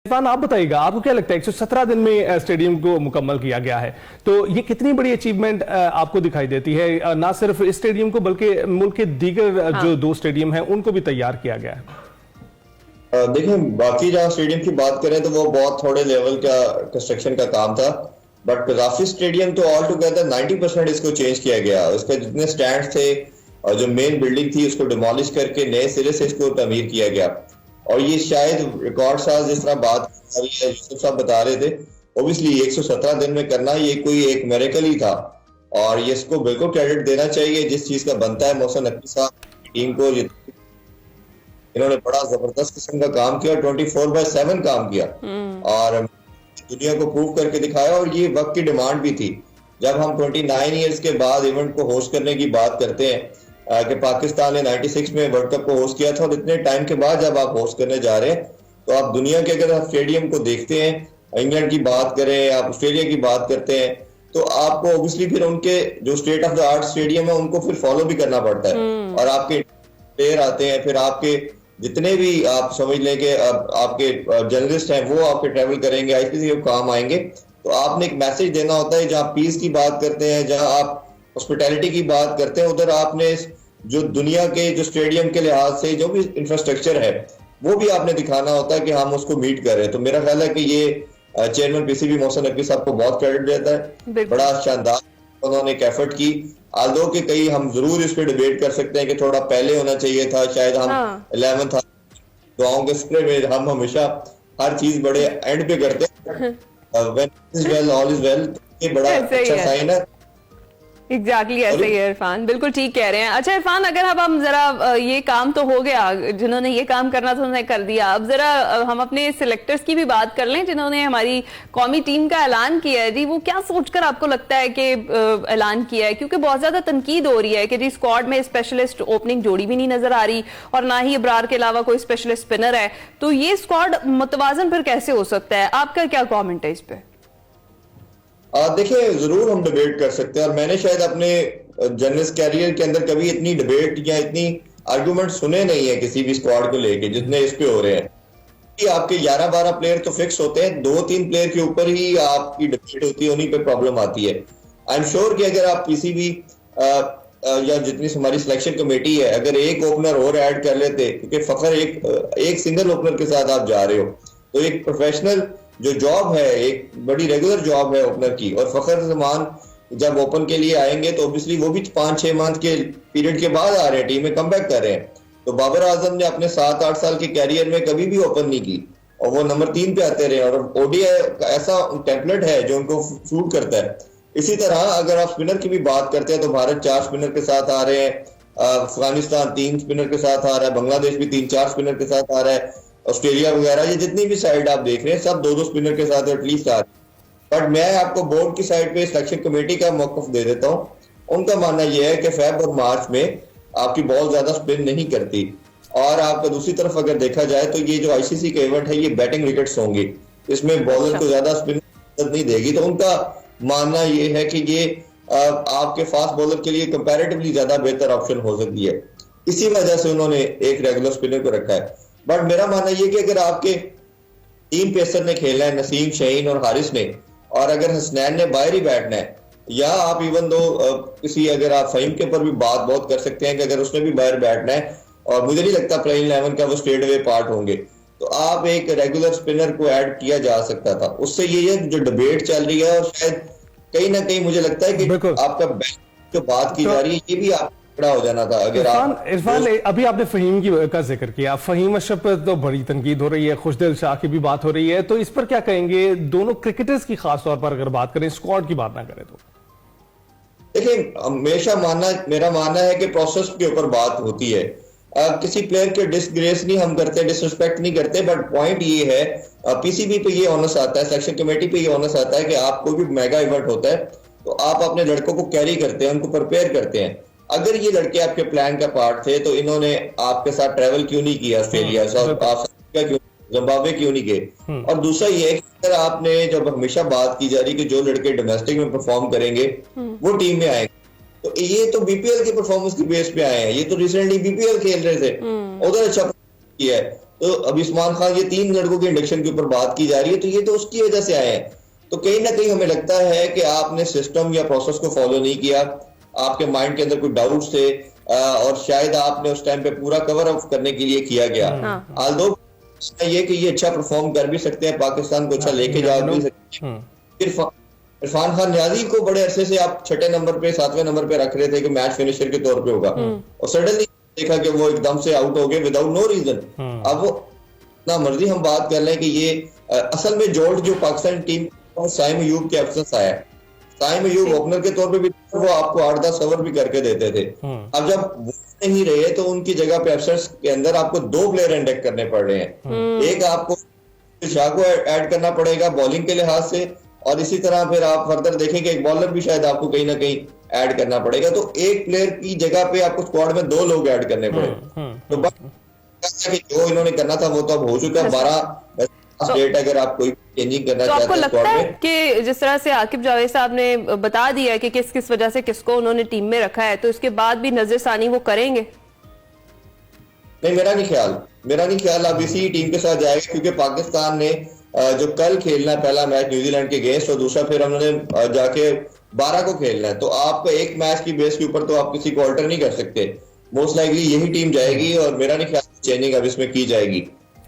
इरफान, आप बताइएगा, आपको क्या लगता है 117 दिन में स्टेडियम को मुकम्मल किया गया है, तो ये कितनी बड़ी अचीवमेंट आपको दिखाई देती है? ना सिर्फ इस स्टेडियम को बल्कि मुल्क के दीगर जो 2 स्टेडियम हैं उनको भी तैयार किया गया है। देखिए, बाकी जहाँ स्टेडियम की बात करें तो वो बहुत थोड़े लेवल का कंस्ट्रक्शन का काम था, बट कजाफी स्टेडियम तो ऑल टुगेदर 90% इसको चेंज किया गया। उसके जितने स्टैंड थे और जो मेन बिल्डिंग थी उसको डिमोलिश करके नए सिरे से इसको तमीर किया गया। और ये शायद रिकॉर्ड साज जिस तरह बात यूसुफ साहब बता रहे थे, ओबियसली 117 दिन में करना ये कोई एक मिरेकल ही था, और ये इसको बिल्कुल क्रेडिट देना चाहिए जिस चीज का बनता है। मोहसिन नकवी साहब टीम को, इन्होंने बड़ा जबरदस्त किस्म का काम किया, 24/7 काम किया और दुनिया को प्रूव करके दिखाया। और ये वक्त की डिमांड भी थी। जब हम 29 ईयर्स के बाद इवेंट को होस्ट करने की बात करते हैं कि पाकिस्तान ने 96 में वर्ल्ड कप को होस्ट किया था, और इतने टाइम के बाद जब आप होस्ट करने जा रहे हैं तो आप दुनिया के अगर आप स्टेडियम को देखते हैं, इंग्लैंड की बात करें, आप ऑस्ट्रेलिया की बात करते हैं, तो आपको ऑब्वियसली फिर उनके जो state of the art stadium है उनको फिर फॉलो भी करना पड़ता है। और आपके प्लेयर आते हैं, फिर आपके जितने भी आप समझ लें कि आपके जर्नलिस्ट हैं वो आपके ट्रैवल करेंगे, आईसीसी के काम आएंगे। तो आपने एक मैसेज देना होता है। जहाँ पीस की बात करते हैं, जहाँ आप हॉस्पिटैलिटी की बात करते हैं, उधर आपने जो दुनिया के जो स्टेडियम के लिहाज से जो भी इंफ्रास्ट्रक्चर है वो भी आपने दिखाना होता है कि हम उसको मीट कर रहे हैं। तो मेरा ख्याल है कि ये चेयरमैन पीसीबी मोहसिन नकवी साहब को बहुत क्रेडिट देता है। बड़ा शानदार उन्होंने एक एफर्ट की। आल्दो के कई हम जरूर इस पे डिबेट कर सकते हैं कि थोड़ा पहले होना चाहिए था, शायद हम 11 था। दुआओं के स्प्रे में हम हमेशा हर चीज बड़े एंड पे करते हैं। When is well, all is well, ये बड़ा अच्छा साइन है। एग्जैक्टली ऐसे ही है इरफान, बिल्कुल ठीक कह रहे हैं। अच्छा इरफान, अगर अब हम जरा ये काम तो हो गया, जिन्होंने ये काम करना था उन्होंने कर दिया, अब जरा हम अपने सिलेक्टर्स की भी बात कर लें जिन्होंने हमारी कौमी टीम का ऐलान किया है। जी, वो क्या सोचकर आपको लगता है कि ऐलान किया है? क्योंकि बहुत ज्यादा तनकीद हो रही है कि जी स्क्वाड में स्पेशलिस्ट ओपनिंग जोड़ी भी नहीं नजर आ रही और ना ही इब्रार के अलावा कोई स्पेशलिस्ट स्पिनर है, तो ये स्क्वाड मुतवाजन फिर कैसे हो सकता है? आपका क्या कॉमेंट है इस पे? देखिए, जरूर हम डिबेट कर सकते हैं, और मैंने शायद अपने जर्नलिस्ट कैरियर के अंदर कभी इतनी डिबेट या इतनी आर्गुमेंट सुने नहीं है किसी भी स्क्वाड को लेके जितने इस पे हो रहे हैं। कि आपके 11-12 प्लेयर तो फिक्स होते हैं, 2-3 प्लेयर के ऊपर ही आपकी डिबेट होती है, उन्हीं पे प्रॉब्लम आती है। आई एम श्योर कि अगर आप पीसीबी या जितनी हमारी सिलेक्शन कमेटी है, अगर एक ओपनर और ऐड कर लेते, क्योंकि फखर एक सिंगल ओपनर के साथ आप जा रहे हो, तो एक प्रोफेशनल जो जॉब है, एक बड़ी रेगुलर जॉब है ओपनर की। और फखर जमान जब ओपन के लिए आएंगे तो ऑब्वियसली वो भी 5-6 मंथ के पीरियड के बाद आ रहे हैं, टीम में कमबैक कर रहे हैं। तो बाबर आजम ने अपने 7-8 साल के कैरियर में कभी भी ओपन नहीं की, और वो नंबर 3 पे आते रहे, और ओडीआई ऐसा टेम्पलेट है जो उनको सूट करता है। इसी तरह अगर आप स्पिनर की भी बात करते हैं तो भारत 4 स्पिनर के साथ आ रहे हैं, अफगानिस्तान 3 स्पिनर के साथ आ रहा है, बांग्लादेश भी 3-4 स्पिनर के साथ आ रहा है, ऑस्ट्रेलिया वगैरह, ये जितनी भी साइड आप देख रहे हैं सब 2-2 स्पिनर के साथ एटलीस्ट आ रहे हैं। बट मैं आपको बोर्ड की साइड पे सिलेक्शन कमेटी का मौकफ दे देता हूँ। उनका मानना यह है कि फेब और मार्च में आपकी बॉल ज्यादा स्पिन नहीं करती। और आपका दूसरी तरफ अगर देखा जाए तो ये जो आईसीसी का इवेंट है ये बैटिंग विकेट्स होंगी, इसमें बॉलर को ज्यादा स्पिन नहीं देगी। तो उनका मानना ये है कि ये आपके फास्ट बॉलर के लिए कंपैरेटिवली ज्यादा बेहतर ऑप्शन हो सकती है। इसी वजह से उन्होंने एक रेगुलर स्पिनर को रखा है। बट मेरा मानना यह कि अगर आपके 3 पेसर ने खेलना है, नसीम, शहीन और हारिस ने, और अगर हसनैन ने बाहर ही बैठना है, या आप इवन दो किसी, अगर आप फहीम के ऊपर भी बात बहुत कर सकते हैं कि अगर उसने भी बाहर बैठना है, और मुझे नहीं लगता प्लेइंग 11 का वो स्ट्रेट अवे पार्ट होंगे, तो आप एक रेगुलर स्पिनर को ऐड किया जा सकता था। उससे ये जो डिबेट चल रही है, और शायद कहीं ना कहीं मुझे लगता है कि आपका जो बात की जा रही है ये भी आप हो जाना था। अगर इरफान, अभी आपने फहीम का जिक्र किया, फहीम अशरफ पर तो बड़ी तनकीद हो रही है, खुशदिल शाह की भी बात हो रही है, तो इस पर क्या कहेंगे? दोनों क्रिकेटर्स की खास तौर पर अगर बात करें, स्क्वाड की बात ना करें तो देखिए, हमेशा मेरा मानना है कि प्रोसेस के ऊपर बात होती है। किसी प्लेयर के डिसग्रेस नहीं हम करते, डिसरिस्पेक्ट नहीं करते, बट पॉइंट ये है, पीसीबी पे ये ऑनस आता है, सिलेक्शन कमेटी पे ये ऑनस आता है कि आप कोई भी मेगा इवेंट होता है तो आप अपने लड़कों को कैरी करते हैं, उनको प्रिपेयर करते हैं। अगर ये लड़के आपके प्लान का पार्ट थे तो इन्होंने आपके साथ ट्रेवल क्यों नहीं किया ऑस्ट्रेलिया, साउथ अफ्रीका क्यों, जिम्बाब्वे क्यों नहीं गए? और दूसरा ये है कि अगर आपने, जब हमेशा बात की जा रही कि जो लड़के डोमेस्टिक में परफॉर्म करेंगे वो टीम में आएंगे, तो ये तो बीपीएल की परफॉर्मेंस की बेस पे आए हैं। ये तो रिसेंटली बीपीएल खेल रहे थे, उधर अच्छा किया है। तो अब उस्मान खान, ये 3 लड़कों के इंडक्शन के ऊपर बात की जा रही है, तो ये तो उसकी वजह से आए हैं। तो कहीं ना कहीं हमें लगता है कि आपने सिस्टम या प्रोसेस को फॉलो नहीं किया, आपके माइंड के अंदर कोई डाउट्स थे, और शायद आपने उस टाइम पे पूरा कवर अप करने के लिए किया गया। आल्दो ये कि ये अच्छा परफॉर्म कर भी सकते हैं, पाकिस्तान को अच्छा लेके जा भी सकते हैं। इरफान खान न्याजी को बड़े अरसे से आप 6 नंबर पे 7वें नंबर पे रख रहे थे कि मैच फिनिशर के तौर पे होगा, और सडनली देखा कि वो एकदम से आउट हो गए विदाउट नो रीजन। अब वो ना मर्जी हम बात कर लें कि ये असल में जोल्ट जो पाकिस्तान टीम साइम अयूब के एब्सेंस आया है, साइम अयूब ओपनर के तौर पे भी वो आपको 8-10 ओवर भी करके देते थे। अब जब वो नहीं रहे तो उनकी जगह पे एब्सेंस के अंदर आपको 2 प्लेयर इंडेक्ट करने पड़ रहे हैं। एक आपको शाह को ऐड करना पड़ेगा बॉलिंग के लिहाज से, और इसी तरह फिर आप फर्दर देखेंगे एक बॉलर भी शायद आपको कहीं ना कहीं ऐड करना पड़ेगा। तो एक प्लेयर की जगह पे आपको स्क्वाड में 2 लोग ऐड करने पड़ेंगे। तो बस जो इन्होंने करना था वो तो अब हो चुका है। 12 डेट अगर आप कोई चेंजिंग करना चाहते हैं, आपको लगता है कि जिस तरह से आकिब जावेद साहब ने बता दिया है कि किस किस वजह से किसको उन्होंने टीम में रखा है, तो इसके बाद भी नजरसानी वो करेंगे? नहीं, मेरा नहीं ख्याल अब इसी टीम के साथ जाएगा, क्योंकि पाकिस्तान ने जो कल खेलना है पहला मैच न्यूजीलैंड के अगेंस्ट, और दूसरा फिर हमने जाके 12 को खेलना है। तो आपको एक मैच की बेस के ऊपर तो आप किसी को ऑल्टर नहीं कर सकते। मोस्ट लाइकली यही टीम जाएगी, और मेरा नहीं ख्याल चेंजिंग अब इसमें की जाएगी।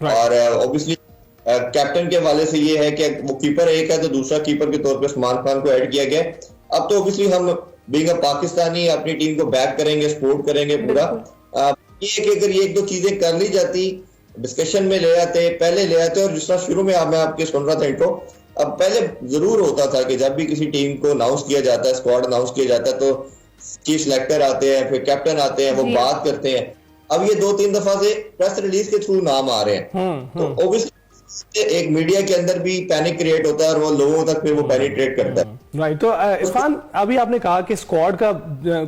और ऑब्वियसली कैप्टन के हवाले से ये है कि वो कीपर एक है, तो दूसरा कीपर के तौर पे उस्मान खान को ऐड किया गया। अब तो ऑब्वियसली हम बीइंग अ पाकिस्तानी अपनी टीम को बैक करेंगे, सपोर्ट करेंगे पूरा। ये कि अगर ये 1-2 चीजें कर ली जाती, डिस्कशन में ले आते, पहले ले आते, और जिस तरह शुरू में मैं आपके सुन रहा था इंट्रो, अब पहले जरूर होता था कि जब भी किसी टीम को अनाउंस किया जाता है, स्क्वाड अनाउंस किया जाता है, तो चीफ सिलेक्टर आते हैं, फिर कैप्टन आते हैं, वो बात करते हैं। अब ये 2-3 दफा से प्रेस रिलीज के थ्रू नाम आ रहे हैं, तो ऑब्वियसली एक मीडिया के अंदर भी पैनिक क्रिएट होता है, और वो लोगों तक फिर वो पेनिट्रेट करता है। राइट। तो इरफान, अभी आपने कहा कि स्क्वाड का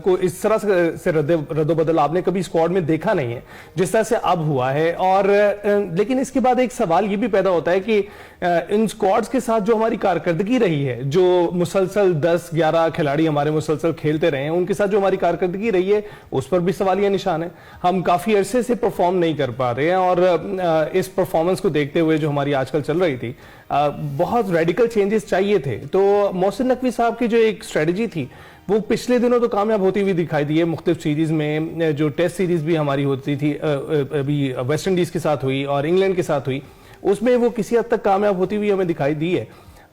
को इस तरह से रद्दोबदल आपने कभी स्क्वाड में देखा नहीं है जिस तरह से अब हुआ है, और लेकिन इसके बाद एक सवाल ये भी पैदा होता है कि इन स्क्वाड्स के साथ जो हमारी कारकर्दगी रही है, जो मुसलसल 10-11 खिलाड़ी हमारे मुसलसल खेलते रहे हैं, उनके साथ जो हमारी कारकर्दगी रही है उस पर भी सवालिया निशान है। हम काफी अरसे से परफॉर्म नहीं कर पा रहे हैं, और इस परफॉर्मेंस को देखते हुए जो हमारी आजकल चल रही थी, बहुत रेडिकल चेंजेस चाहिए थे। तो मोहसिन नकवी साहब की जो एक स्ट्रेटजी थी वो पिछले दिनों तो कामयाब होती हुई दिखाई दी है। मुख्तलिफ सीरीज में जो टेस्ट सीरीज भी हमारी होती थी, अभी वेस्ट इंडीज के साथ हुई और इंग्लैंड के साथ हुई, उसमें वो किसी हद तक कामयाब होती हुई हमें दिखाई दी है।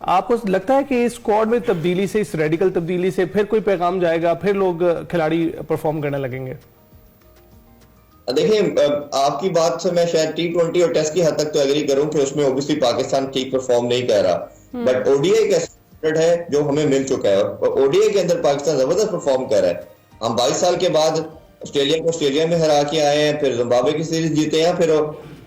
आपको लगता है कि इस स्क्वाड में तब्दीली से, इस रेडिकल तब्दीली से फिर कोई पैगाम जाएगा, फिर लोग खिलाड़ी परफॉर्म करने लगेंगे? देखिए, आपकी बात से मैं शायद T20 और टेस्ट की हद तक तो एग्री करूं कि उसमें ऑब्वियसली पाकिस्तान ठीक परफॉर्म नहीं कर रहा, बट ओडीआई एक ऐसा है जो हमें मिल चुका है, और ओडीआई के अंदर पाकिस्तान जबरदस्त परफॉर्म कर रहा है। हम 22 साल के बाद ऑस्ट्रेलिया को ऑस्ट्रेलिया में हरा के आए हैं, फिर जिम्बाब्वे की सीरीज जीते हैं, फिर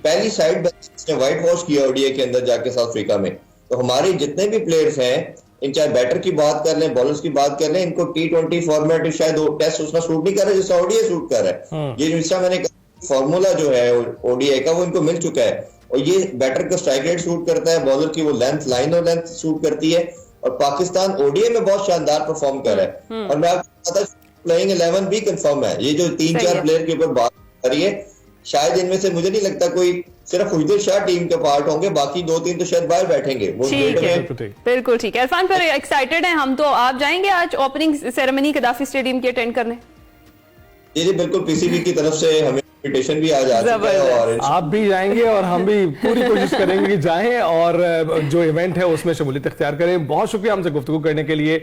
पहली साइड ने व्हाइट वॉश किया ओडीआई के अंदर जाके साउथ अफ्रीका में। तो हमारे जितने भी प्लेयर्स हैं, इन चाहे बैटर की बात कर लें, बॉलर्स की बात कर लें, इनको T20 फॉर्मेट शायद टेस्ट उतना सूट नहीं कर रहा जैसा ओडीआई सूट कर रहा है। ये जिसका मैंने फॉर्मूला जो है ओडीआई का वो इनको मिल चुका है, और ये बैटर को स्ट्राइक रेट सूट करता है, बॉलर की वो लेंथ, लाइन और लेंथ सूट करती है, और पाकिस्तान ओडीआई में बहुत शानदार परफॉर्म कर रहा है। और मैं आपको पता प्लेइंग 11 भी कंफर्म है। ये जो 3-4 प्लेयर के ऊपर बात कर रही है, शायद इनमें से मुझे नहीं लगता कोई सिर्फ हुजैर शाह टीम के पार्ट होंगे, बाकी 2-3 तो शायद बाहर बैठेंगे। ठीक है, बिल्कुल ठीक है। इरफान, पर एक्साइटेड हैं हम तो। आप जाएंगे आज ओपनिंग सेरेमनी गद्दाफी स्टेडियम की अटेंड करने? जी बिल्कुल, पीसीबी की तरफ से हमें इन्विटेशन भी आज आ चुका है, और आप भी जाएंगे और हम भी पूरी कोशिश करेंगे कि जाएं और जो इवेंट है उसमें शमूलियत इख्तियार करें। बहुत शुक्रिया हमसे गुफ्तगू करने के लिए।